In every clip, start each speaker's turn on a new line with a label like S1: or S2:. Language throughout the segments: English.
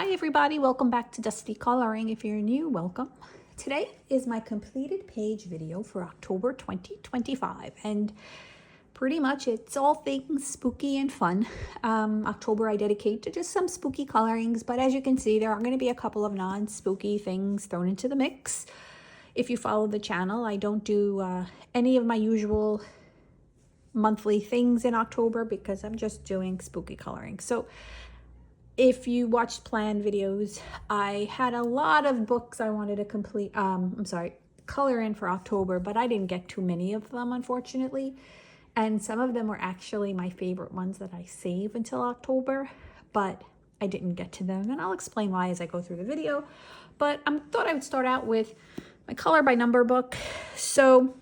S1: Hi everybody, welcome back to Dusty Coloring. If you're new, welcome. Today is my completed page video for October 2025, and pretty much it's all things spooky and fun. October I dedicate to just some spooky colorings, but as you can see, there are going to be a couple of non-spooky things thrown into the mix. If you follow the channel, I don't do any of my usual monthly things in October because I'm just doing spooky coloring. So if you watched planned videos, I had a lot of books I wanted to complete, color in for October, but I didn't get too many of them, unfortunately. And some of them were actually my favorite ones that I save until October, but I didn't get to them. And I'll explain why as I go through the video. But I thought I would start out with my color by number book. So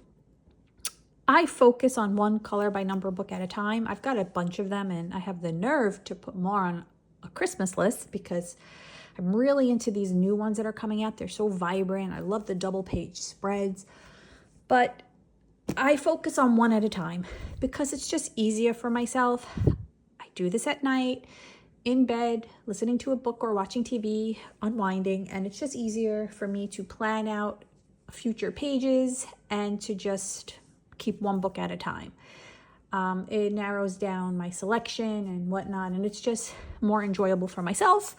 S1: I focus on one color by number book at a time. I've got a bunch of them and I have the nerve to put more on a Christmas list because I'm really into these new ones that are coming out. They're so vibrant. I love the double page spreads, but I focus on one at a time because it's just easier for myself. I do this at night, in bed, listening to a book or watching TV, unwinding, and it's just easier for me to plan out future pages and to just keep one book at a time. It narrows down my selection and whatnot, and it's just more enjoyable for myself.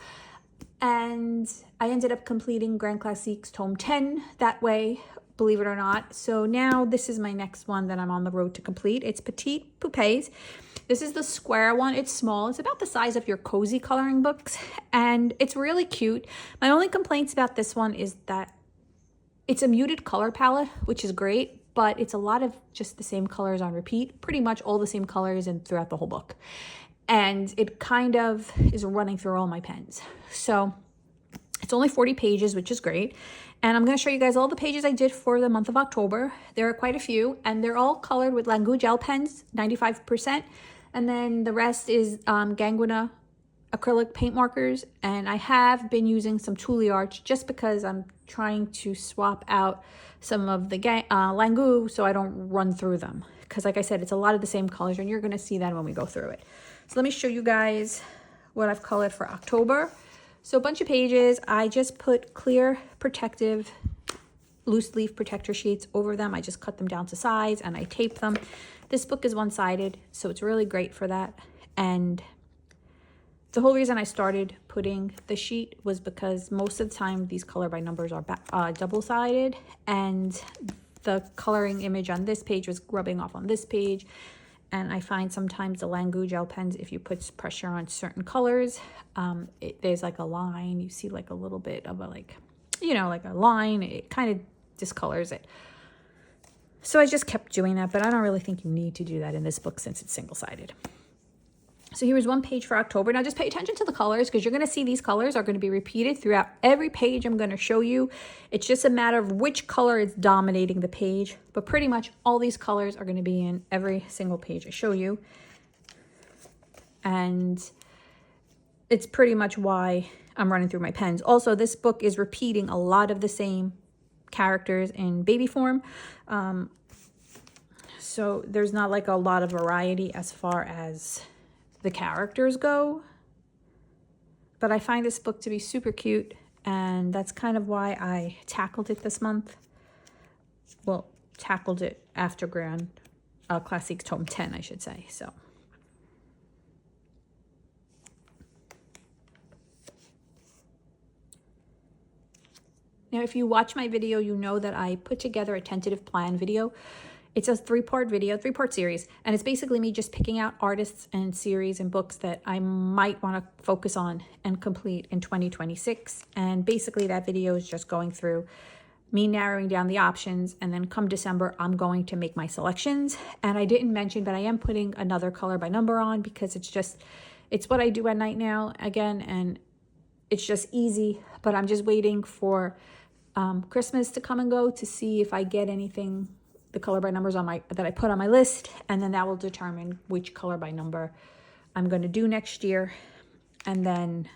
S1: And I ended up completing Grand Classiques Tome 10 that way, believe it or not. So now this is my next one that I'm on the road to complete. It's Petite Poupées. This is the square one. It's small. It's about the size of your cozy coloring books, and it's really cute. My only complaints about this one is that it's a muted color palette, which is great, but it's a lot of just the same colors on repeat, pretty much all the same colors and throughout the whole book. And it kind of is running through all my pens. So it's only 40 pages, which is great. And I'm going to show you guys all the pages I did for the month of October. There are quite a few, and they're all colored with Langu gel pens, 95%. And then the rest is Ganguina acrylic paint markers. And I have been using some Tule Arch just because I'm trying to swap out some of the Langu so I don't run through them. Because like I said, it's a lot of the same colors, and you're going to see that when we go through it. So let me show you guys what I've colored for October. So a bunch of pages. I just put clear protective loose leaf protector sheets over them. I just cut them down to size and I tape them. This book is one-sided, so it's really great for that. And the whole reason I started putting the sheet was because most of the time these color by numbers are double-sided, and the coloring image on this page was rubbing off on this page. And I find sometimes the Langu gel pens, if you put pressure on certain colors, there's like a line. You see like a little bit of a like a line. It kind of discolors it. So I just kept doing that, but I don't really think you need to do that in this book since it's single-sided. So here is one page for October. Now just pay attention to the colors because you're going to see these colors are going to be repeated throughout every page I'm going to show you. It's just a matter of which color is dominating the page, but pretty much all these colors are going to be in every single page I show you. And it's pretty much why I'm running through my pens. Also, this book is repeating a lot of the same characters in baby form. So there's not like a lot of variety as far as the characters go, but I find this book to be super cute, and that's kind of why I tackled it this month. Well, tackled it after Grand Classics Tome 10, I should say. So now if you watch my video, you know that I put together a tentative plan video. It's a three-part series, and it's basically me just picking out artists and series and books that I might want to focus on and complete in 2026. And basically that video is just going through me narrowing down the options, and then come December, I'm going to make my selections. And I didn't mention, but I am putting another color by number on because it's what I do at night now again, and it's just easy. But I'm just waiting for Christmas to come and go to see if I get anything, the color by numbers that I put on my list, and then that will determine which color by number I'm going to do next year, and then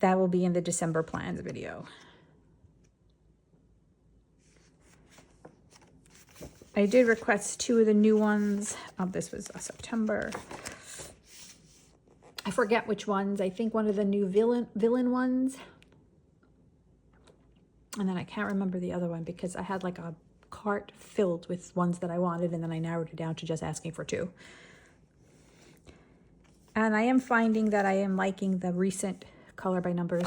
S1: that will be in the December plans video. I did request 2 of the new ones. This was September. I I forget which ones. I think one of the new villain ones. And then I can't remember the other one because I had like a cart filled with ones that I wanted, and then I narrowed it down to just asking for 2. And I am finding that I am liking the recent color by numbers.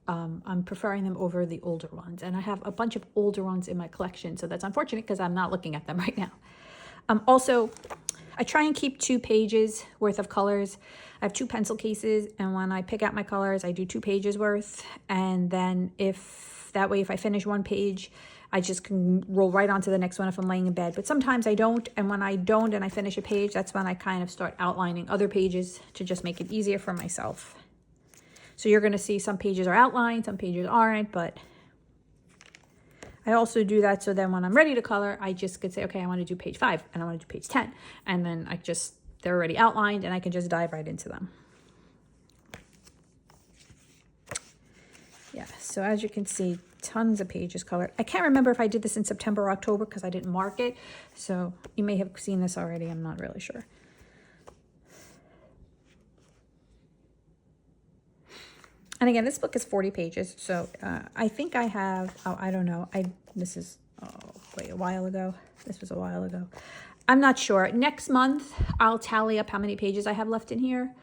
S1: I'm preferring them over the older ones, and I have a bunch of older ones in my collection, so that's unfortunate because I'm not looking at them right now. Also, I try and keep 2 pages worth of colors. I have 2 pencil cases, and when I pick out my colors, I do 2 pages worth, and then that way if I finish 1 page, I just can roll right on to the next one if I'm laying in bed. But sometimes I don't, and when I don't and I finish a page, that's when I kind of start outlining other pages to just make it easier for myself. So you're going to see some pages are outlined, some pages aren't, but I also do that so then when I'm ready to color, I just could say, okay, I want to do page 5 and I want to do page 10. And then they're already outlined and I can just dive right into them. Yeah, so as you can see, tons of pages colored. I can't remember if I did this in September or October because I didn't mark it. So you may have seen this already. I'm not really sure. And again, this book is 40 pages. So I think I have, I don't know. This is, wait, a while ago. This was a while ago. I'm not sure. Next month, I'll tally up how many pages I have left in here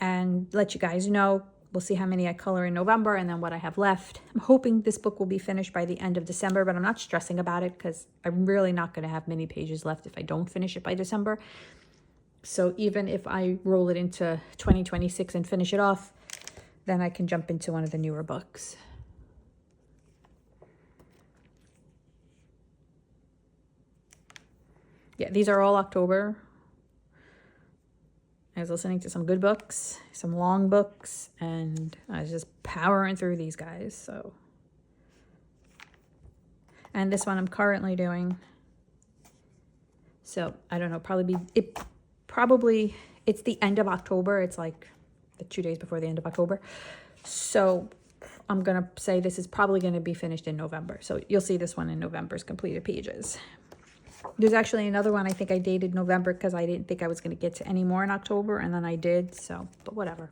S1: and let you guys know. We'll see how many I color in November and then what I have left. I'm hoping this book will be finished by the end of December, but I'm not stressing about it because I'm really not going to have many pages left if I don't finish it by December. So even if I roll it into 2026 and finish it off, then I can jump into one of the newer books. Yeah, these are all October. I was listening to some good books, some long books, and I was just powering through these guys. So, and this one I'm currently doing. So I don't know, it's the end of October. It's like the 2 days before the end of October. So I'm going to say this is probably going to be finished in November. So you'll see this one in November's completed pages. There's actually another one I think I dated November because I didn't think I was going to get to any more in October, and then I did, so, but whatever.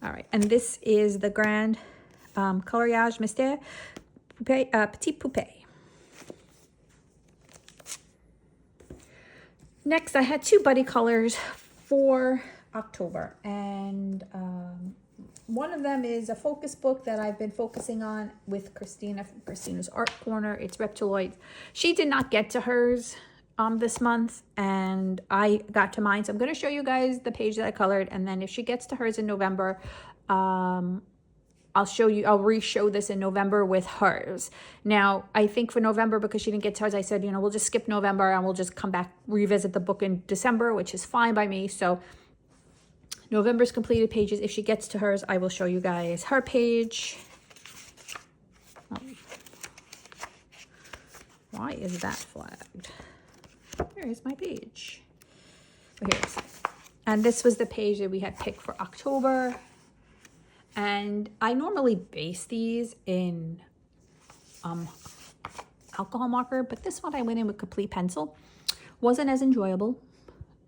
S1: All right, and this is the Grand Coloriage Mystère Petit Poupée. Next, I had 2 buddy colors for October, and one of them is a focus book that I've been focusing on with Kristina from Kristina's Art Corner. It's Reptoloids. She did not get to hers this month, and I got to mine. So I'm going to show you guys the page that I colored, and then if she gets to hers in November, I'll re-show this in November with hers. Now, I think for November, because she didn't get to hers, I said, we'll just skip November and we'll just come back, revisit the book in December, which is fine by me. So November's completed pages. If she gets to hers, I will show you guys her page. Why is that flagged? Here is my page. Oh, here it is. And this was the page that we had picked for October. And I normally base these in alcohol marker, but this one I went in with complete pencil. Wasn't as enjoyable.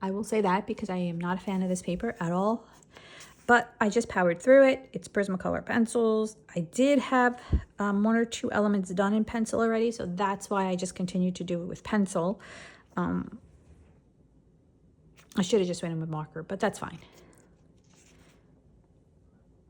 S1: I will say that because I am not a fan of this paper at all, but I just powered through it. It's Prismacolor pencils. I did have 1 or 2 elements done in pencil already, so that's why I just continued to do it with pencil. I should have just went in with marker, but that's fine.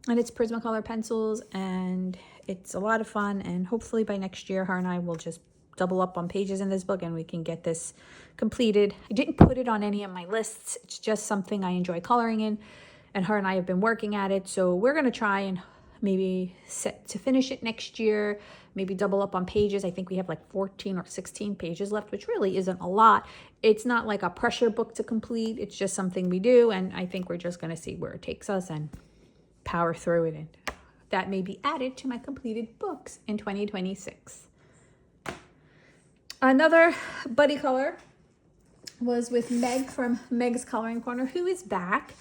S1: And it's Prismacolor pencils, and it's a lot of fun, and hopefully by next year, her and I will just double up on pages in this book and we can get this completed. I didn't put it on any of my lists. It's just something I enjoy coloring in, and her and I have been working at it. So we're going to try and maybe set to finish it next year, maybe double up on pages. I think we have like 14 or 16 pages left, which really isn't a lot. It's not like a pressure book to complete. It's just something we do, and I think we're just going to see where it takes us and power through it. And that may be added to my completed books in 2026. Another buddy color was with Meg from Meg's Coloring Corner, who is back.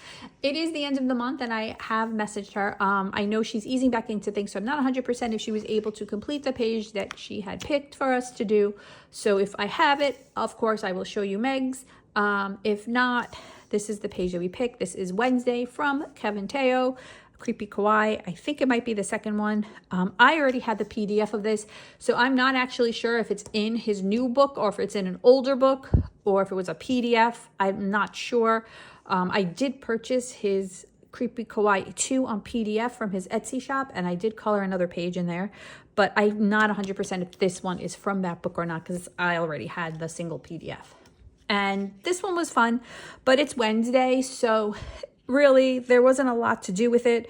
S1: It is the end of the month, and I have messaged her. I know she's easing back into things, so I'm not 100% if she was able to complete the page that she had picked for us to do. So if I have it, of course, I will show you Meg's. If not, this is the page that we picked. This is Wednesday from Kevin Teo, Creepy Kawaii. I think it might be the second one. I already had the PDF of this, so I'm not actually sure if it's in his new book or if it's in an older book or if it was a PDF. I'm not sure. I did purchase his Creepy Kawaii 2 on PDF from his Etsy shop, and I did color another page in there, but I'm not 100% if this one is from that book or not because I already had the single PDF. And this one was fun, but it's Wednesday, so really there wasn't a lot to do with it.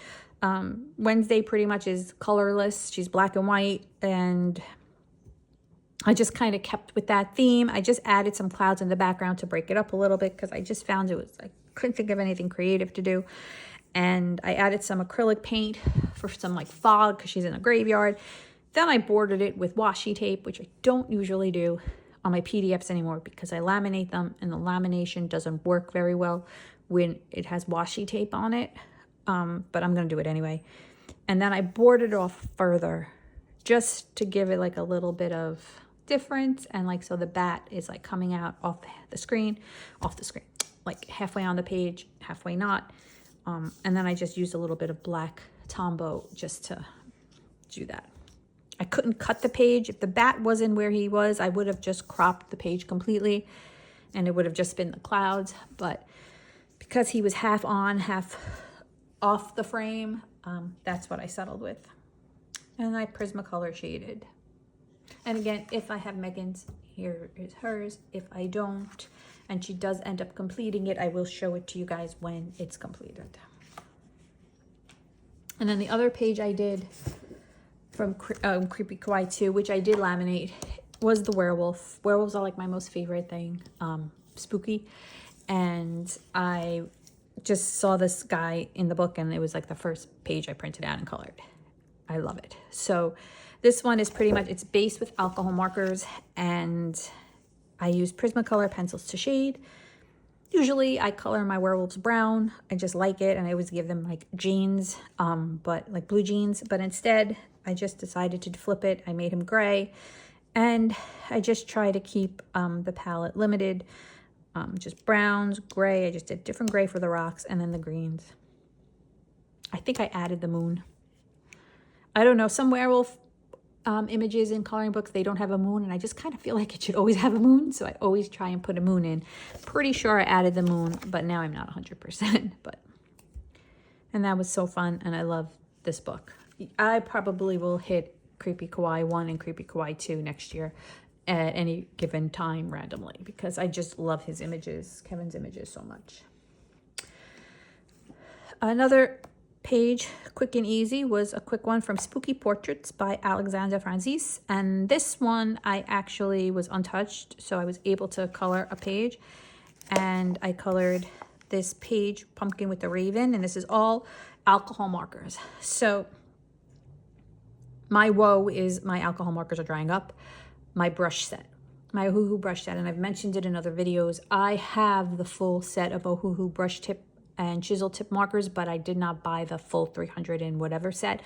S1: Wednesday pretty much is colorless. She's black and white, and I just kind of kept with that theme. I just added some clouds in the background to break it up a little bit because I just found I couldn't think of anything creative to do. And I added some acrylic paint for some like fog because she's in a graveyard. Then I bordered it with washi tape, which I don't usually do on my PDFs anymore because I laminate them and the lamination doesn't work very well when it has washi tape on it. But I'm going to do it anyway. And then I bordered it off further just to give it like a little bit of difference. And like, so the bat is like coming out off the screen, like halfway on the page, halfway not. And then I just used a little bit of black Tombow just to do that. I couldn't cut the page. If the bat wasn't where he was, I would have just cropped the page completely and it would have just been the clouds. But because he was half on, half off the frame, that's what I settled with. And I Prismacolor shaded. And again, if I have Megan's, here is hers. If I don't, and she does end up completing it, I will show it to you guys when it's completed. And then the other page I did from Creepy Kawaii 2, which I did laminate, was the werewolf. Werewolves are like my most favorite thing, spooky. And I just saw this guy in the book and it was like the first page I printed out and colored. I love it. So this one is pretty much, it's based with alcohol markers, and I use Prismacolor pencils to shade. Usually I color my werewolves brown. I just like it, and I always give them like jeans, but like blue jeans. But instead, I just decided to flip it. I made him gray, and I just try to keep the palette limited. Just browns, gray. I just did different gray for the rocks, and then the greens. I think I added the moon. I don't know, some werewolf images in coloring books, they don't have a moon, and I just kind of feel like it should always have a moon, so I always try and put a moon in. Pretty sure I added the moon, but now I'm not 100%. And that was so fun, and I love this book. I probably will hit Creepy Kawaii 1 and Creepy Kawaii 2 next year at any given time randomly, because I just love his images, Kevin's images, so much. Another page, quick and easy, was a quick one from Spooky Portraits by Alexander Francis, and this one I actually was untouched, so I was able to color a page, and I colored this page, Pumpkin with the Raven, and this is all alcohol markers. So my woe is my alcohol markers are drying up. My brush set, my Ohuhu brush set, and I've mentioned it in other videos, I have the full set of Ohuhu brush tip and chisel tip markers, but I did not buy the full 300 and whatever set.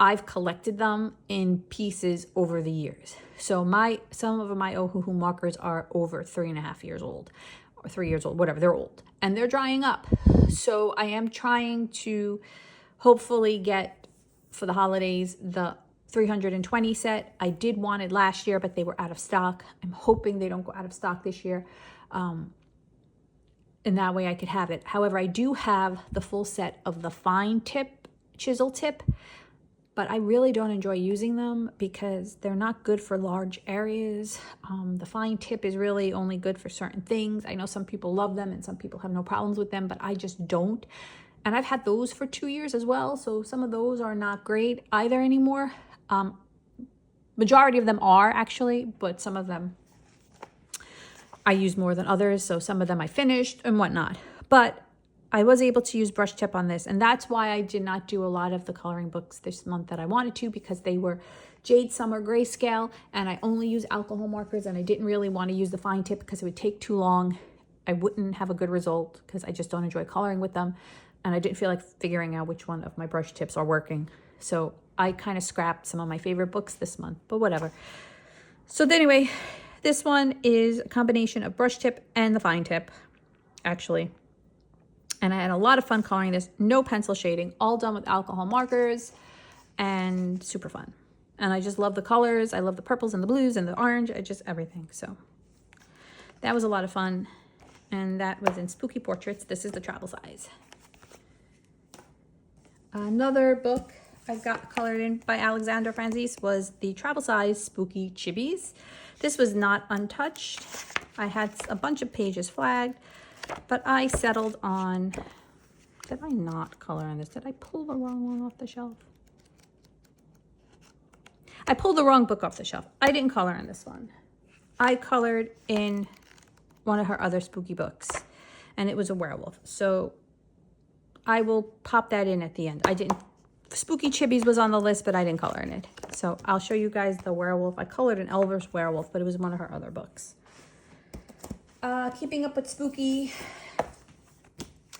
S1: I've collected them in pieces over the years. So some of my Ohuhu markers are over 3.5 years old, or 3 years old, whatever, they're old, and they're drying up. So I am trying to hopefully get, for the holidays, the 320 set. I did want it last year, but they were out of stock. I'm hoping they don't go out of stock this year. And that way I could have it. However, I do have the full set of the fine tip, chisel tip, but I really don't enjoy using them because they're not good for large areas. The fine tip is really only good for certain things. I know some people love them and some people have no problems with them, but I just don't. And I've had those for 2 years as well, so some of those are not great either anymore. Majority of them are actually, but some of them I use more than others, so some of them I finished and whatnot. But I was able to use brush tip on this, and that's why I did not do a lot of the coloring books this month that I wanted to, because they were Jade Summer grayscale, and I only use alcohol markers, and I didn't really want to use the fine tip because it would take too long. I wouldn't have a good result because I just don't enjoy coloring with them, and I didn't feel like figuring out which one of my brush tips are working. So I kind of scrapped some of my favorite books this month, but whatever. So anyway, this one is a combination of brush tip and the fine tip, actually. And I had a lot of fun coloring this. No pencil shading, all done with alcohol markers, and super fun. And I just love the colors. I love the purples and the blues and the orange. I just everything. So that was a lot of fun. And that was in Spooky Portraits. This is the travel size. Another book I got colored in by Alexandra Franzese was the travel size Spooky Chibies. This was not untouched. I had a bunch of pages flagged, but I settled on, did I not color on this? Did I pull the wrong one off the shelf? I pulled the wrong book off the shelf. I didn't color on this one. I colored in one of her other spooky books, and it was a werewolf. So I will pop that in at the end. I didn't, Spooky Chibies was on the list, but I didn't color in it. So I'll show you guys the werewolf. I colored an Elver's werewolf, but it was one of her other books. Keeping up with spooky.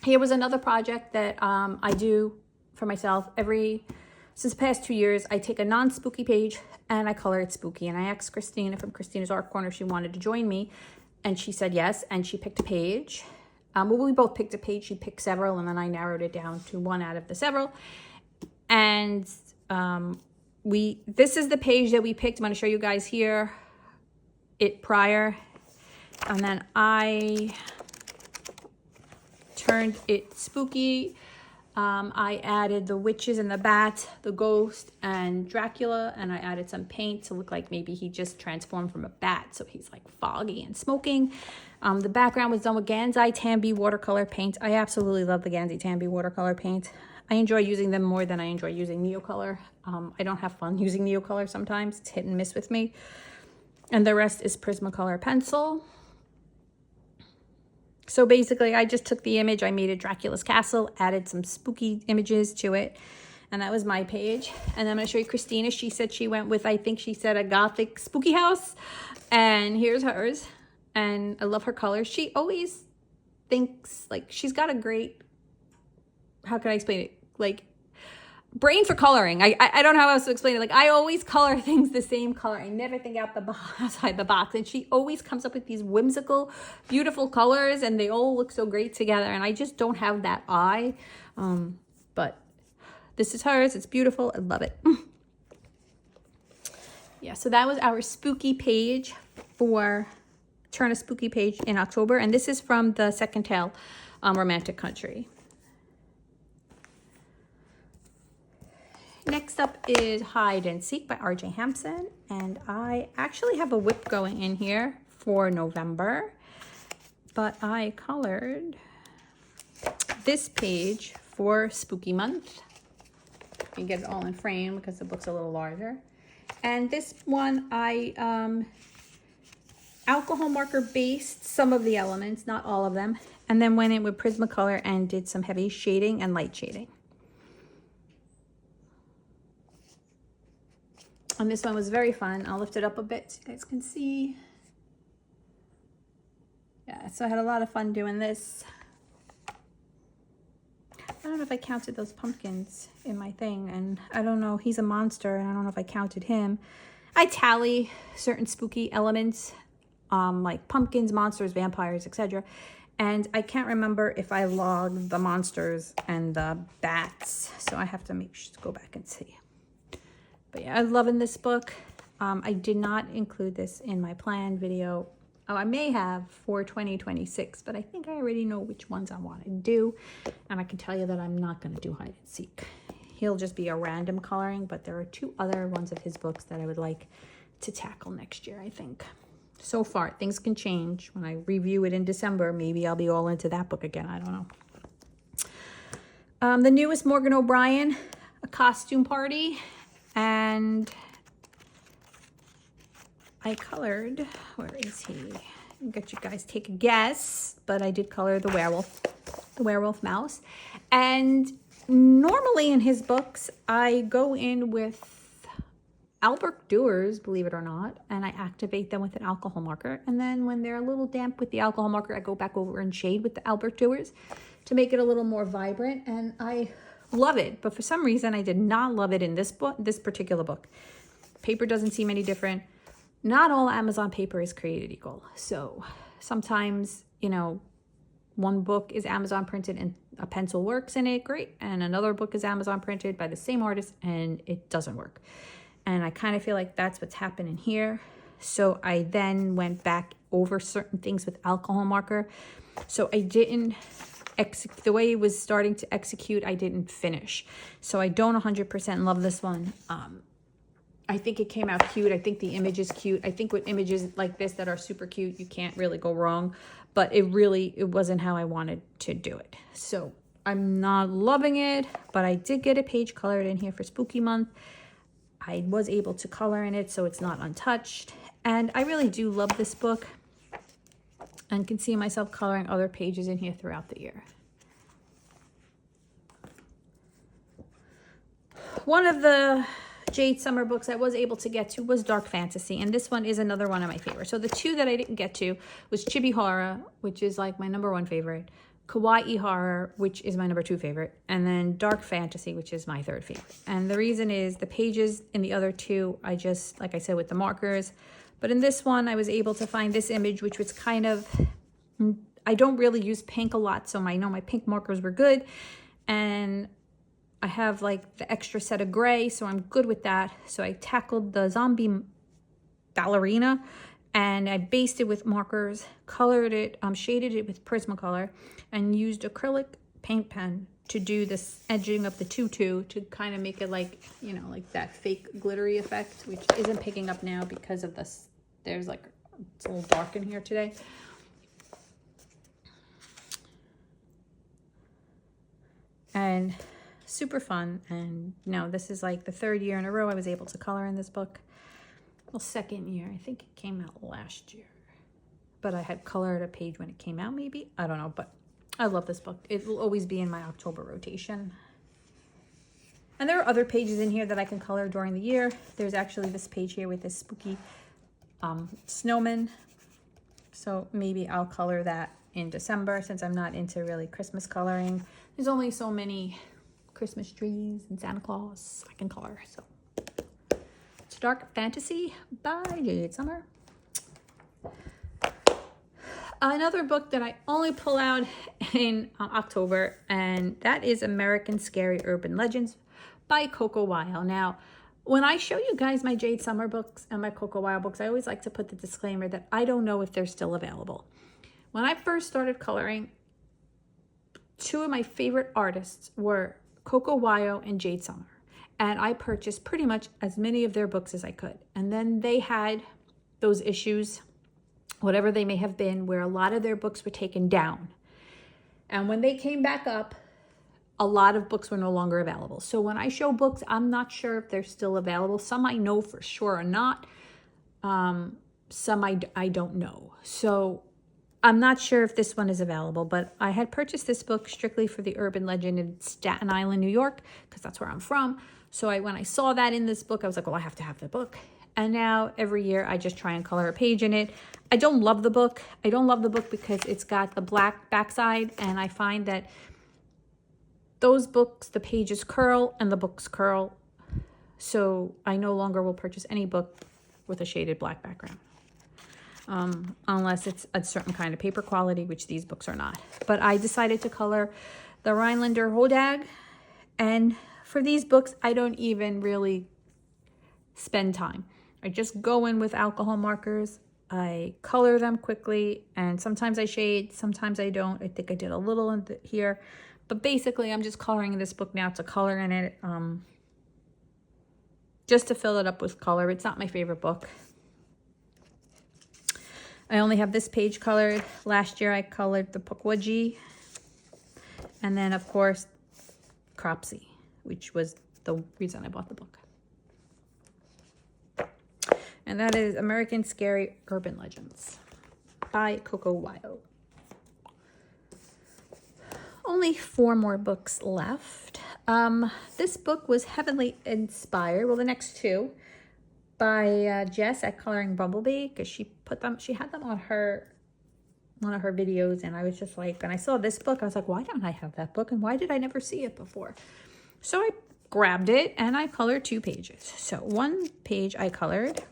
S1: Here was another project that I do for myself since the past 2 years. I take a non-spooky page and I color it spooky. And I asked Kristina from Kristina's Art Corner if she wanted to join me. And she said yes, and she picked a page. Well, we both picked a page. She picked several, and then I narrowed it down to one out of the several. And this is the page that we picked. I'm going to show you guys here it prior. And then I turned it spooky. I added the witches and the bat, the ghost, and Dracula, and I added some paint to look like maybe he just transformed from a bat, so he's like foggy and smoking. The background was done with Gansai Tambi watercolor paint. I absolutely love the Gansai Tambi watercolor paint. I enjoy using them more than I enjoy using Neocolor. I don't have fun using Neocolor sometimes. It's hit and miss with me. And the rest is Prismacolor pencil. So basically, I just took the image, I made it Dracula's castle, added some spooky images to it, and that was my page. And I'm going to show you Kristina. She said she went with, I think she said, a gothic spooky house. And here's hers. And I love her colors. She always thinks, like, she's got a great, how can I explain it? Like, brain for coloring. I don't know how else to explain it. Like, I always color things the same color. I never think outside the box. And she always comes up with these whimsical, beautiful colors, and they all look so great together. And I just don't have that eye. But this is hers. It's beautiful. I love it. Yeah, so that was our spooky page for Turn a Spooky Page in October. And this is from the Second Tale, Romantic Country. Next up is Hide and Seek by R.J. Hampson, and I actually have a whip going in here for November, but I colored this page for Spooky Month. You can get it all in frame because the book's a little larger. And this one I alcohol marker based some of the elements, not all of them, and then went in with Prismacolor and did some heavy shading and light shading. And this one was very fun. I'll lift it up a bit so you guys can see. Yeah, so I had a lot of fun doing this. I don't know if I counted those pumpkins in my thing, and I don't know, he's a monster, and I don't know if I counted him. I tally certain spooky elements, like pumpkins, monsters, vampires, etc. And I can't remember if I logged the monsters and the bats, so I have to go back and see. But yeah, I'm loving this book. I did not include this in my planned video. Oh, I may have for 2026, but I think I already know which ones I want to do. And I can tell you that I'm not going to do Hide and Seek. He'll just be a random coloring, but there are 2 other ones of his books that I would like to tackle next year, I think. So far, things can change. When I review it in December, maybe I'll be all into that book again. I don't know. The newest Morgan O'Brien, A Costume Party. And I colored, where is he? I'll get you guys take a guess, but I did color the werewolf mouse. And normally in his books, I go in with Albert Doers, believe it or not, and I activate them with an alcohol marker. And then when they're a little damp with the alcohol marker, I go back over and shade with the Albert Doers to make it a little more vibrant. And I love it, but for some reason I did not love it in this book, this particular book. Paper doesn't seem any different. Not all Amazon paper is created equal. So sometimes, you know, One book is Amazon printed and a pencil works in it, great. And another book is Amazon printed by the same artist and it doesn't work. And I kind of feel like that's what's happening here. So I then went back over certain things with alcohol marker. So I didn't execute, the way it was starting to execute, I didn't finish. So I don't 100% love this one. I think it came out cute. I think the image is cute. I think with images like this that are super cute, you can't really go wrong. But it wasn't how I wanted to do it. So I'm not loving it, but I did get a page colored in here for Spooky Month. I was able to color in it, so it's not untouched. And I really do love this book and can see myself coloring other pages in here throughout the year. One of the Jade Summer books I was able to get to was Dark Fantasy, and this one is another one of my favorites. So the two that I didn't get to was Chibi Horror, which is like my #1 favorite, Kawaii Horror, which is my #2 favorite, and then Dark Fantasy, which is my 3rd favorite. And the reason is the pages in the other two, I just, like I said, with the markers. But in this one, I was able to find this image, which was kind of, I don't really use pink a lot, so I know my pink markers were good. And I have like the extra set of gray, so I'm good with that. So I tackled the zombie ballerina and I based it with markers, colored it, shaded it with Prismacolor, and used acrylic paint pen to do this edging of the tutu to kind of make it like, you know, like that fake glittery effect, which isn't picking up now because of this. There's like, it's a little dark in here today. And super fun. And no, this is like the 3rd year in a row I was able to color in this book. Well, 2nd year, I think it came out last year, but I had colored a page when it came out, maybe, I don't know, but I love this book. It will always be in my October rotation. And there are other pages in here that I can color during the year. There's actually this page here with this spooky snowman, so maybe I'll color that in December since I'm not into really Christmas coloring. There's only so many Christmas trees and Santa Claus I can color, so. It's Dark Fantasy by Jade Summer. Another book that I only pull out in October, and that is American Scary Urban Legends by Coco Weil. Now, when I show you guys my Jade Summer books and my Coco Weil books, I always like to put the disclaimer that I don't know if they're still available. When I first started coloring, two of my favorite artists were Coco Weil and Jade Summer. And I purchased pretty much as many of their books as I could. And then they had those issues, whatever they may have been, where a lot of their books were taken down. And when they came back up, a lot of books were no longer available. So when I show books, I'm not sure if they're still available. Some I know for sure are not. Some I don't know. So I'm not sure if this one is available, but I had purchased this book strictly for the urban legend in Staten Island, New York, because that's where I'm from. So when I saw that in this book, I was like, well, I have to have the book. And now every year I just try and color a page in it. I don't love the book. I don't love the book because it's got the black backside. And I find that those books, the pages curl and the books curl. So I no longer will purchase any book with a shaded black background. Unless it's a certain kind of paper quality, which these books are not. But I decided to color the Rhinelander Hodag. And for these books, I don't even really spend time. I just go in with alcohol markers. I color them quickly, and sometimes I shade, sometimes I don't. I think I did a little in here. But basically, I'm just coloring this book now to color in it, just to fill it up with color. It's not my favorite book. I only have this page colored. Last year, I colored the Pukwaji. And then, of course, Cropsy, which was the reason I bought the book. And that is American Scary Urban Legends by Coco Weil. Only 4 more books left. This book was heavily inspired, well, the next 2, by Jess at Colouring.BumbleBee, because she had them on one of her videos, and I was just like, when I saw this book, I was like, why don't I have that book, and why did I never see it before? So I grabbed it, and I colored 2 pages. So one page I colored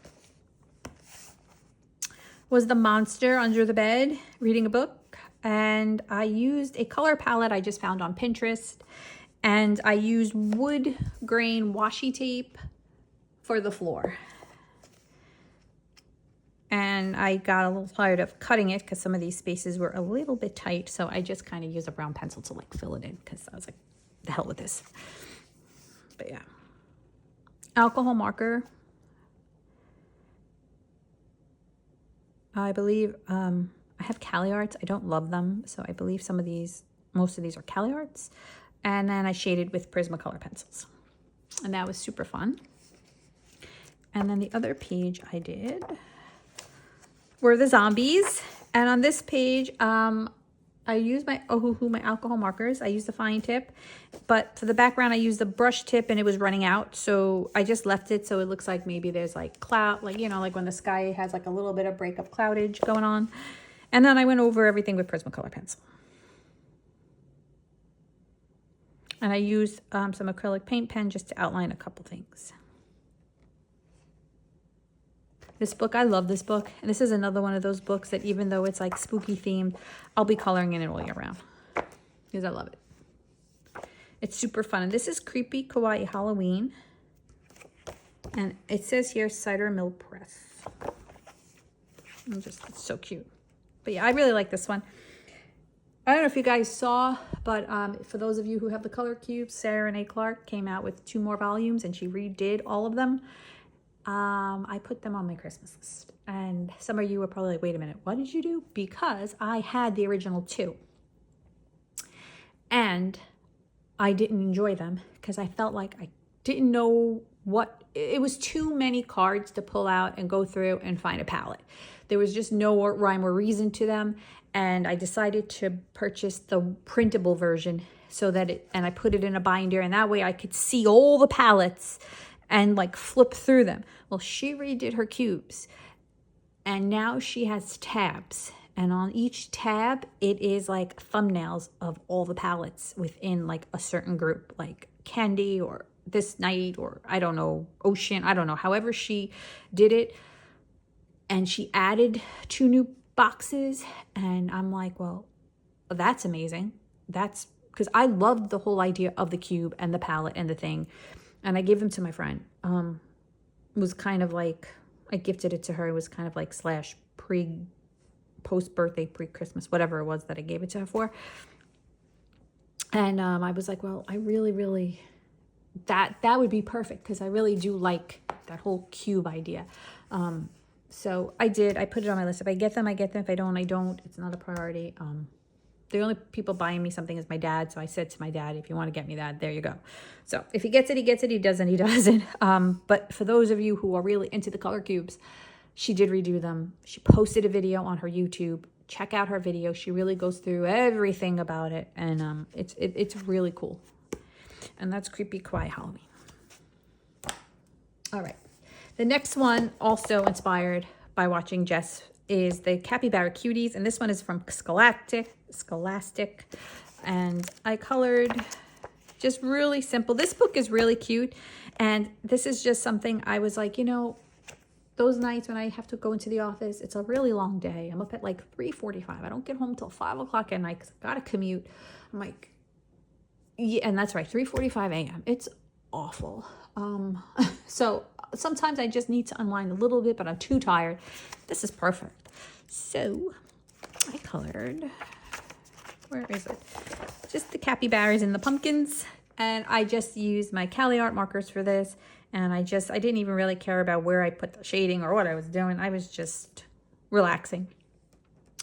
S1: was the monster under the bed reading a book. and I used a color palette I just found on Pinterest, and I used wood grain washi tape for the floor. And I got a little tired of cutting it because some of these spaces were a little bit tight, so I just kind of used a brown pencil to like fill it in because I was like, the hell with this. But yeah. Alcohol marker. I believe I have Cali Arts. I don't love them, so I believe most of these are Cali Arts. And then I shaded with Prismacolor pencils. And that was super fun. And then the other page I did were the zombies. And on this page, I used my my alcohol markers. I used the fine tip, but for the background, I used the brush tip and it was running out. So I just left it so it looks like maybe there's like cloud, like, you know, like when the sky has like a little bit of breakup cloudage going on. And then I went over everything with Prismacolor pencil. And I used some acrylic paint pen just to outline a couple things. This book, I love this book. And this is another one of those books that even though it's like spooky themed, I'll be coloring in it all year round because I love it. It's super fun. And this is Creepy Kawaii Halloween. And it says here Cider Mill Press. It's so cute. But yeah, I really like this one. I don't know if you guys saw, but for those of you who have the color cubes, Sarah Renee Clark came out with 2 more volumes and she redid all of them. I put them on my Christmas list, and some of you are probably like, wait a minute, what did you do? Because I had the original 2 and I didn't enjoy them because I felt like I didn't know it was too many cards to pull out and go through and find a palette. There was just no rhyme or reason to them. And I decided to purchase the printable version so that and I put it in a binder, and that way I could see all the palettes and like flip through them. Well, she redid her cubes and now she has tabs, and on each tab it is like thumbnails of all the palettes within like a certain group, like Candy or This Night or I don't know, Ocean, I don't know, however she did it. And she added 2 new boxes, and I'm like, well, that's amazing. That's because I loved the whole idea of the cube and the palette and the thing. And I gave them to my friend. It was kind of like, I gifted it to her. It was kind of like / post-birthday, pre-Christmas, whatever it was that I gave it to her for. And I was like, well, I really, that would be perfect because I really do like that whole cube idea. So I put it on my list. If I get them, I get them. If I don't, I don't. It's not a priority. The only people buying me something is my dad. So I said to my dad, if you want to get me that, there you go. So if he gets it, he gets it. He doesn't, he doesn't. But for those of you who are really into the color cubes, she did redo them. She posted a video on her YouTube. Check out her video. She really goes through everything about it. And it's really cool. And that's Creepy Kawaii Halloween. All right. The next one, also inspired by watching Jess, is the Capybara Cuties. And this one is from Scholastic. And I colored just really simple. This book is really cute. And this is just something I was like, you know, those nights when I have to go into the office, it's a really long day. I'm up at like 3:45. I don't get home till 5 o'clock at night because I got to commute. I'm like, yeah, and that's right, 3:45 a.m. It's awful. So sometimes I just need to unwind a little bit, but I'm too tired. This is perfect. So I colored, where is it? Just the capybaras and the pumpkins. And I just used my Cali Art markers for this. And I didn't even really care about where I put the shading or what I was doing. I was just relaxing.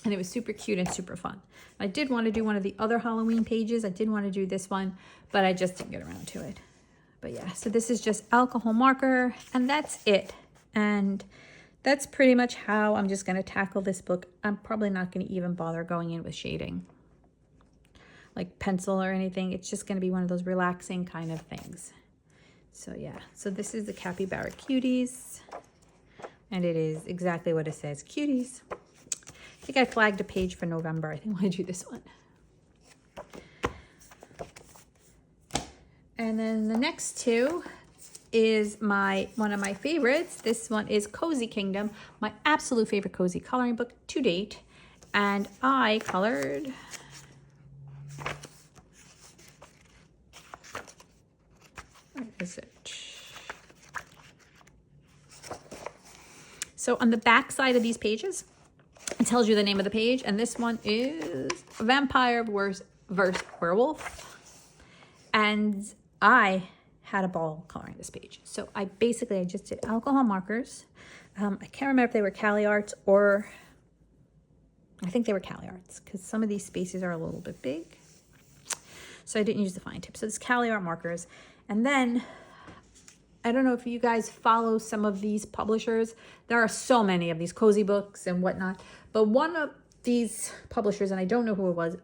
S1: And it was super cute and super fun. I did want to do one of the other Halloween pages. I did want to do this one, but I just didn't get around to it. But yeah, so this is just alcohol marker, and that's it. And that's pretty much how I'm just going to tackle this book. I'm probably not going to even bother going in with shading, like pencil or anything. It's just going to be one of those relaxing kind of things. So yeah, so this is the Capybara Cuties, and it is exactly what it says, Cuties. I think I flagged a page for November. I think I want to do this one. And then the next two is one of my favorites. This one is Cozy Kingdom, my absolute favorite cozy coloring book to date. And I colored where is it? So on the back side of these pages, it tells you the name of the page, and this one is Vampire versus Werewolf. And I had a ball coloring this page. So I just did alcohol markers. I can't remember if they were Cali Arts or I think they were Cali Arts because some of these spaces are a little bit big. So I didn't use the fine tip. So it's Cali Art markers. And then I don't know if you guys follow some of these publishers. There are so many of these cozy books and whatnot. But one of these publishers, and I don't know who it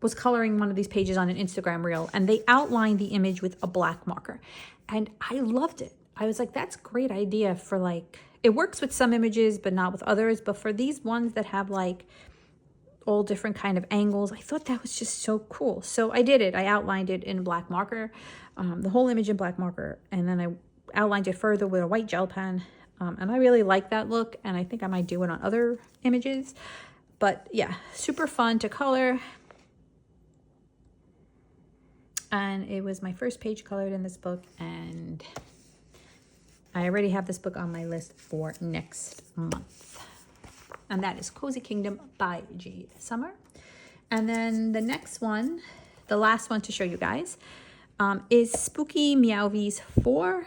S1: was coloring one of these pages on an Instagram reel. And they outlined the image with a black marker. And I loved it. I was like, that's a great idea for like, it works with some images, but not with others. But for these ones that have like all different kind of angles, I thought that was just so cool. So I did it. I outlined it in black marker, the whole image in black marker. And then I outlined it further with a white gel pen. And I really like that look. And I think I might do it on other images. But yeah, super fun to color. And it was my first page colored in this book. And I already have this book on my list for next month. And that is Cozy Kingdom by Jade Summer. And then the next one, the last one to show you guys, is Spooky Meowvies 4.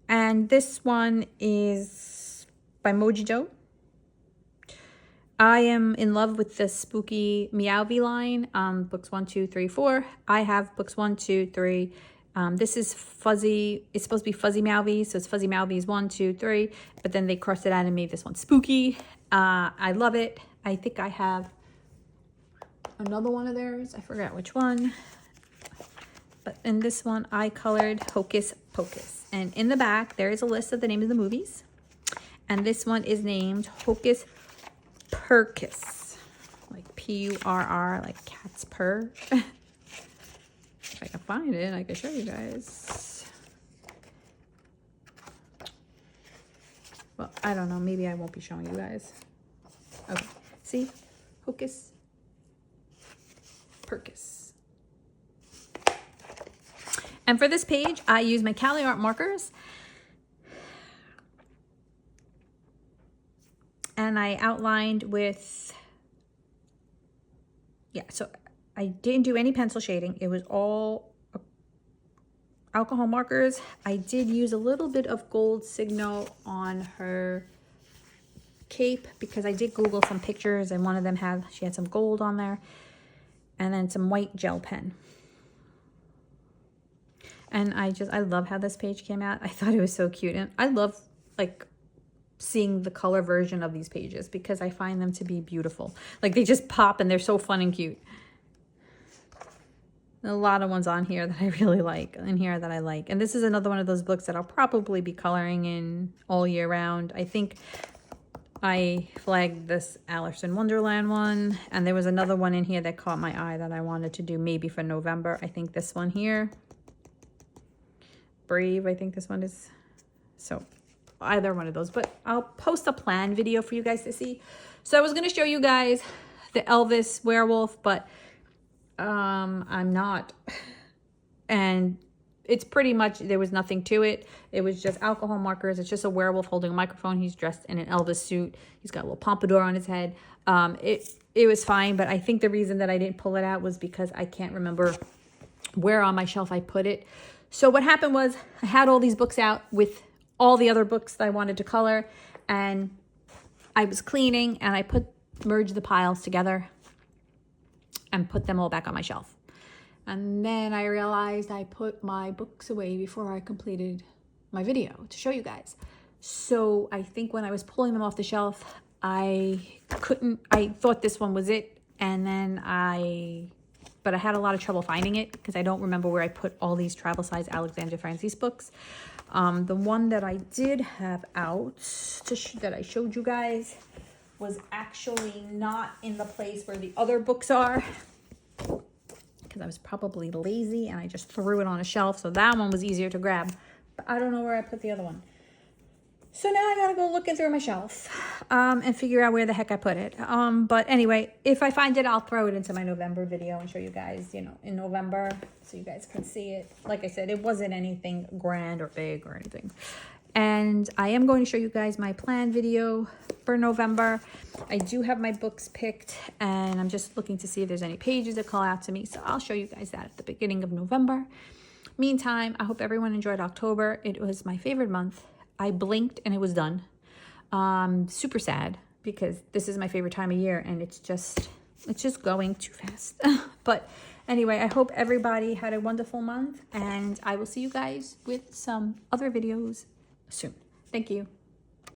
S1: And this one is by Mojijo. I am in love with the Spooky Meowvie line, books 1, 2, 3, 4. I have books 1, 2, 3. This is fuzzy. It's supposed to be Fuzzy Meowvies, so it's Fuzzy Meowvies 1, 2, 3. But then they crossed it out and made this one spooky. I love it. I think I have another one of theirs. I forgot which one. But in this one, I colored Hocus Pocus. And in the back, there is a list of the names of the movies. And this one is named Hocus Purrcus, like P-U-R-R, like cat's purr. If I can find it, I can show you guys. Well, I don't know. Maybe I won't be showing you guys. Okay. See? Hocus Purrcus. And for this page, I use my Cali Art markers. And I outlined with, yeah, so I didn't do any pencil shading. It was all alcohol markers. I did use a little bit of gold signal on her cape because I did Google some pictures and one of them she had some gold on there. And then some white gel pen. And I love how this page came out. I thought it was so cute. And I love like seeing the color version of these pages because I find them to be beautiful. Like they just pop and they're so fun and cute. A lot of ones on here that I really like, in here that I like. And this is another one of those books that I'll probably be coloring in all year round. I think I flagged this Alice in Wonderland one. And there was another one in here that caught my eye that I wanted to do maybe for November. I think this one here. Brave, I think this one is. So either one of those. But I'll post a plan video for you guys to see. So I was going to show you guys the Elvis werewolf, but I'm not. And it's pretty much, there was nothing to it. It was just alcohol markers. It's just a werewolf holding a microphone. He's dressed in an Elvis suit. He's got a little pompadour on his head. It was fine, but I think the reason that I didn't pull it out was because I can't remember where on my shelf I put it. So what happened was I had all these books out with all the other books that I wanted to color, and I was cleaning and I merged the piles together and put them all back on my shelf. And then I realized I put my books away before I completed my video to show you guys. So I think when I was pulling them off the shelf, I thought this one was it. And then but I had a lot of trouble finding it because I don't remember where I put all these travel size Alexandra Francis books. The one that I did have out that I showed you guys was actually not in the place where the other books are because I was probably lazy and I just threw it on a shelf. So that one was easier to grab, but I don't know where I put the other one. So now I gotta go looking through my shelf and figure out where the heck I put it. But anyway, if I find it, I'll throw it into my November video and show you guys, you know, in November, so you guys can see it. Like I said, it wasn't anything grand or big or anything. And I am going to show you guys my plan video for November. I do have my books picked, and I'm just looking to see if there's any pages that call out to me. So I'll show you guys that at the beginning of November. Meantime, I hope everyone enjoyed October. It was my favorite month. I blinked and it was done. Super sad because this is my favorite time of year and it's just going too fast. But anyway, I hope everybody had a wonderful month, and I will see you guys with some other videos soon. Thank you.